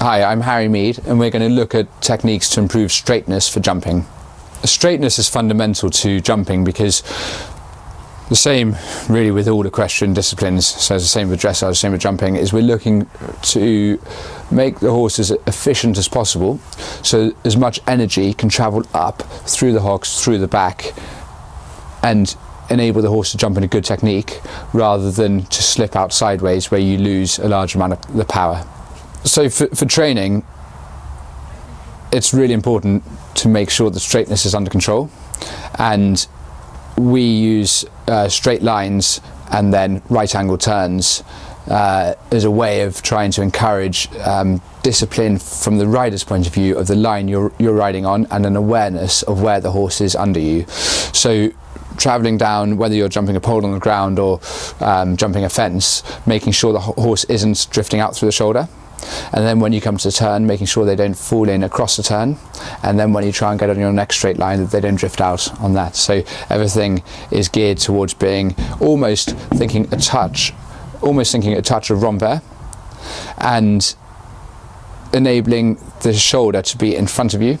Hi, I'm Harry Meade, and we're going to look at techniques to improve straightness for jumping. Straightness is fundamental to jumping because the same really with all equestrian disciplines, so it's the same with dressage, the same with jumping, is we're looking to make the horse as efficient as possible so as much energy can travel up through the hocks, through the back, and enable the horse to jump in a good technique rather than to slip out sideways where you lose a large amount of the power. So for training, it's really important to make sure that straightness is under control, and we use straight lines and then right angle turns as a way of trying to encourage discipline from the rider's point of view of the line you're riding on, and an awareness of where the horse is under you. So travelling down, whether you're jumping a pole on the ground or jumping a fence, making sure the horse isn't drifting out through the shoulder. And then when you come to the turn, making sure they don't fall in across the turn, and then when you try and get on your next straight line, that they don't drift out on that. So everything is geared towards being almost thinking a touch of rompere, and enabling the shoulder to be in front of you,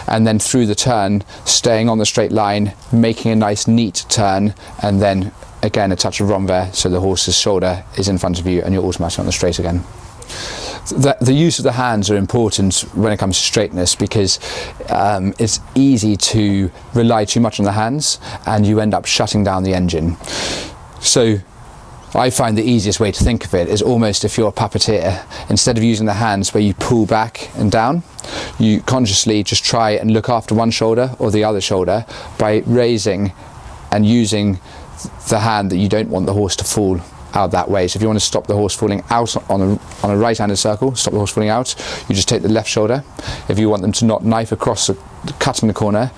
and then through the turn staying on the straight line, making a nice neat turn, and then again a touch of rompere so the horse's shoulder is in front of you and you're automatically on the straight again. The use of the hands are important when it comes to straightness, because it's easy to rely too much on the hands and you end up shutting down the engine. So I find the easiest way to think of it is almost if you're a puppeteer, instead of using the hands where you pull back and down, you consciously just try and look after one shoulder or the other shoulder by raising and using the hand that you don't want the horse to fall out that way. So if you want to stop the horse falling out on a right-handed circle, stop the horse falling out, you just take the left shoulder. If you want them to not knife across the cut in the corner,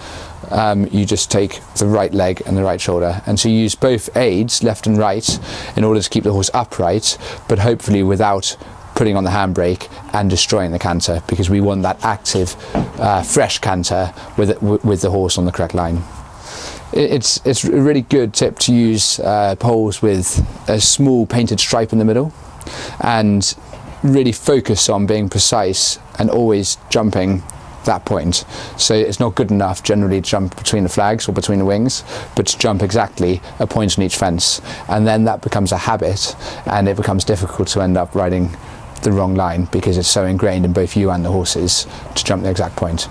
you just take the right leg and the right shoulder. And so you use both aids, left and right, in order to keep the horse upright, but hopefully without putting on the handbrake and destroying the canter, because we want that active, fresh canter with the horse on the correct line. It's a really good tip to use poles with a small painted stripe in the middle, and really focus on being precise and always jumping that point. So it's not good enough generally to jump between the flags or between the wings, but to jump exactly a point on each fence, and then that becomes a habit and it becomes difficult to end up riding the wrong line because it's so ingrained in both you and the horses to jump the exact point.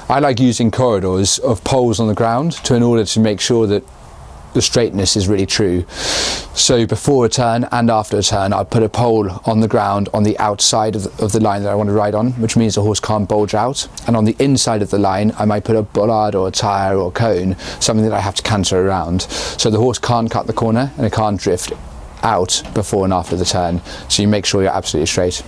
I like using corridors of poles on the ground in order to make sure that the straightness is really true. So before a turn and after a turn, I'll put a pole on the ground on the outside of the line that I want to ride on, which means the horse can't bulge out. And on the inside of the line, I might put a bollard or a tyre or a cone, something that I have to canter around. So the horse can't cut the corner and it can't drift out before and after the turn. So you make sure you're absolutely straight.